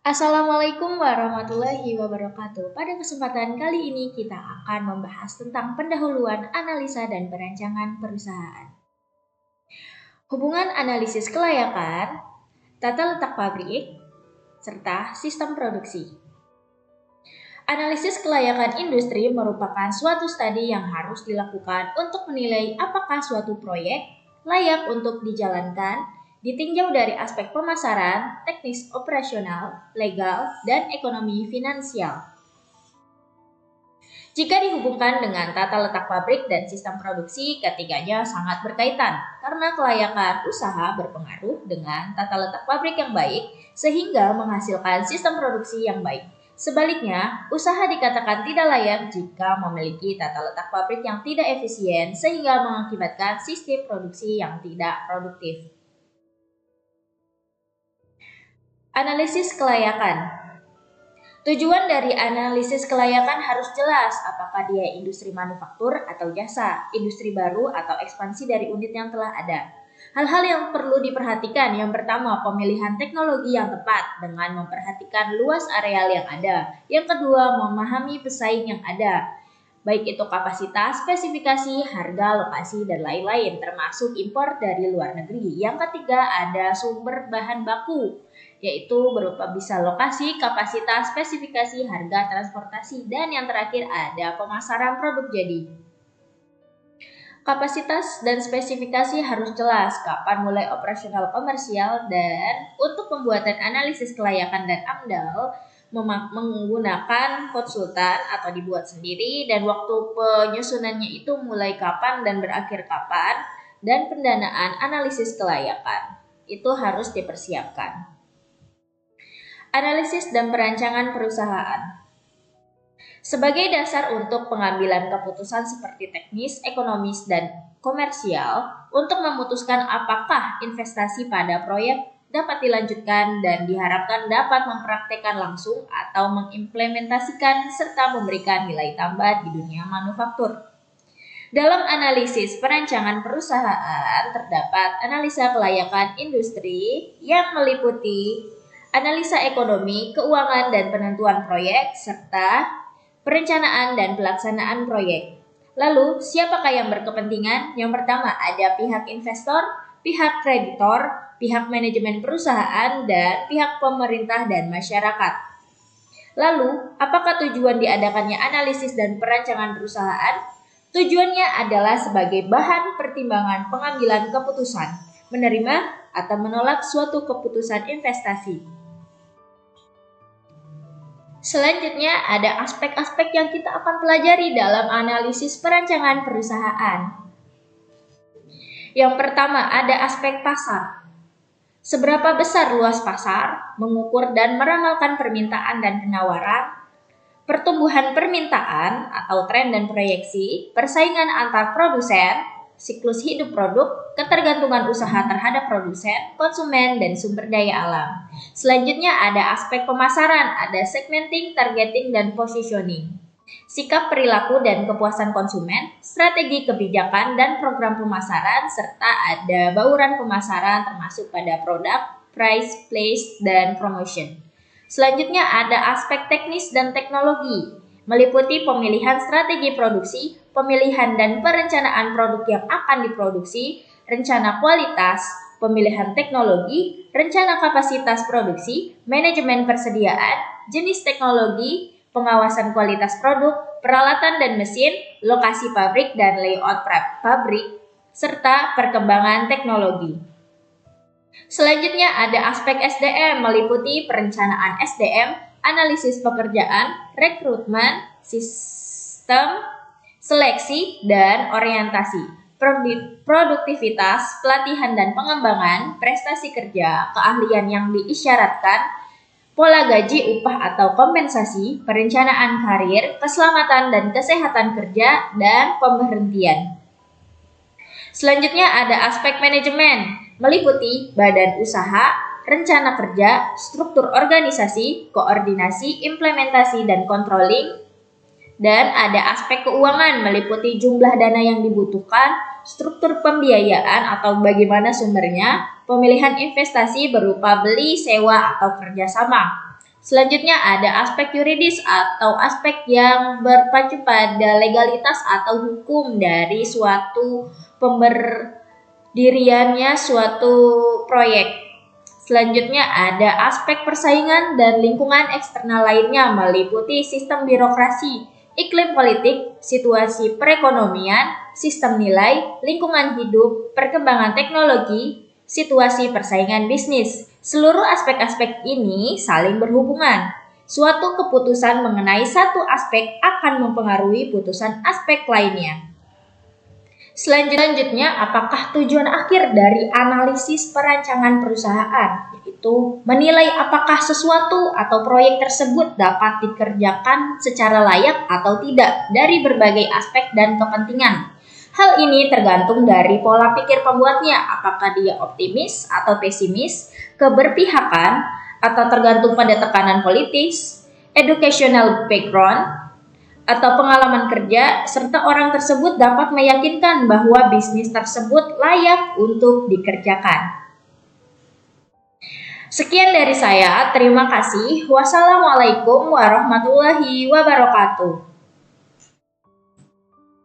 Assalamualaikum warahmatullahi wabarakatuh. Pada kesempatan kali ini kita akan membahas tentang pendahuluan, analisa, dan perancangan perusahaan. Hubungan analisis kelayakan, tata letak pabrik, serta sistem produksi. Analisis kelayakan industri merupakan suatu studi yang harus dilakukan untuk menilai apakah suatu proyek layak untuk dijalankan, ditinjau dari aspek pemasaran, teknis operasional, legal, dan ekonomi finansial. Jika dihubungkan dengan tata letak pabrik dan sistem produksi, ketiganya sangat berkaitan karena kelayakan usaha berpengaruh dengan tata letak pabrik yang baik sehingga menghasilkan sistem produksi yang baik. Sebaliknya, usaha dikatakan tidak layak jika memiliki tata letak pabrik yang tidak efisien sehingga mengakibatkan sistem produksi yang tidak produktif. Analisis kelayakan. Tujuan dari analisis kelayakan harus jelas apakah dia industri manufaktur atau jasa, industri baru atau ekspansi dari unit yang telah ada. Hal-hal yang perlu diperhatikan, yang pertama pemilihan teknologi yang tepat dengan memperhatikan luas areal yang ada. Yang kedua memahami pesaing yang ada, baik itu kapasitas, spesifikasi, harga, lokasi, dan lain-lain termasuk impor dari luar negeri. Yang ketiga ada sumber bahan baku, yaitu berupa bisa lokasi, kapasitas, spesifikasi, harga, transportasi, dan yang terakhir ada pemasaran produk jadi. Kapasitas dan spesifikasi harus jelas kapan mulai operasional komersial, dan untuk pembuatan analisis kelayakan dan AMDAL menggunakan konsultan atau dibuat sendiri, dan waktu penyusunannya itu mulai kapan dan berakhir kapan, dan pendanaan analisis kelayakan itu harus dipersiapkan. Analisis dan perancangan perusahaan. Sebagai dasar untuk pengambilan keputusan seperti teknis, ekonomis, dan komersial untuk memutuskan apakah investasi pada proyek dapat dilanjutkan dan diharapkan dapat mempraktekkan langsung atau mengimplementasikan serta memberikan nilai tambah di dunia manufaktur. Dalam analisis perancangan perusahaan terdapat analisa kelayakan industri yang meliputi analisa ekonomi, keuangan, dan penentuan proyek, serta perencanaan dan pelaksanaan proyek. Lalu, siapakah yang berkepentingan? Yang pertama ada pihak investor, pihak kreditor, pihak manajemen perusahaan, dan pihak pemerintah dan masyarakat. Lalu, apakah tujuan diadakannya analisis dan perancangan perusahaan? Tujuannya adalah sebagai bahan pertimbangan pengambilan keputusan, menerima atau menolak suatu keputusan investasi. Selanjutnya ada aspek-aspek yang kita akan pelajari dalam analisis perancangan perusahaan. Yang pertama ada aspek pasar. Seberapa besar luas pasar, mengukur dan meramalkan permintaan dan penawaran, pertumbuhan permintaan atau tren dan proyeksi, persaingan antar produsen, siklus hidup produk, ketergantungan usaha terhadap produsen, konsumen, dan sumber daya alam. Selanjutnya ada aspek pemasaran, ada segmenting, targeting, dan positioning. Sikap perilaku dan kepuasan konsumen, strategi kebijakan dan program pemasaran, serta ada bauran pemasaran termasuk pada produk, price, place, dan promotion. Selanjutnya ada aspek teknis dan teknologi, meliputi pemilihan strategi produksi, pemilihan dan perencanaan produk yang akan diproduksi, rencana kualitas, pemilihan teknologi, rencana kapasitas produksi, manajemen persediaan, jenis teknologi, pengawasan kualitas produk, peralatan dan mesin, lokasi pabrik dan layout pabrik, serta perkembangan teknologi. Selanjutnya ada aspek SDM, meliputi perencanaan SDM, analisis pekerjaan, rekrutmen, sistem, seleksi, dan orientasi, produktivitas, pelatihan dan pengembangan, prestasi kerja, keahlian yang diisyaratkan, pola gaji, upah atau kompensasi, perencanaan karir, keselamatan dan kesehatan kerja, dan pemberhentian. Selanjutnya ada aspek manajemen, meliputi badan usaha, rencana kerja, struktur organisasi, koordinasi, implementasi, dan controlling. Dan ada aspek keuangan, meliputi jumlah dana yang dibutuhkan, struktur pembiayaan atau bagaimana sumbernya, pemilihan investasi berupa beli, sewa, atau kerjasama. Selanjutnya ada aspek yuridis atau aspek yang berpacu pada legalitas atau hukum dari suatu pemberdiriannya suatu proyek. Selanjutnya ada aspek persaingan dan lingkungan eksternal lainnya meliputi sistem birokrasi, iklim politik, situasi perekonomian, sistem nilai, lingkungan hidup, perkembangan teknologi, situasi persaingan bisnis. Seluruh aspek-aspek ini saling berhubungan. Suatu keputusan mengenai satu aspek akan mempengaruhi putusan aspek lainnya. Selanjutnya, apakah tujuan akhir dari analisis perancangan perusahaan? Yaitu menilai apakah sesuatu atau proyek tersebut dapat dikerjakan secara layak atau tidak dari berbagai aspek dan kepentingan. Hal ini tergantung dari pola pikir pembuatnya, apakah dia optimis atau pesimis, keberpihakan, atau tergantung pada tekanan politis, educational background, atau pengalaman kerja, serta orang tersebut dapat meyakinkan bahwa bisnis tersebut layak untuk dikerjakan. Sekian dari saya, terima kasih. Wassalamualaikum warahmatullahi wabarakatuh.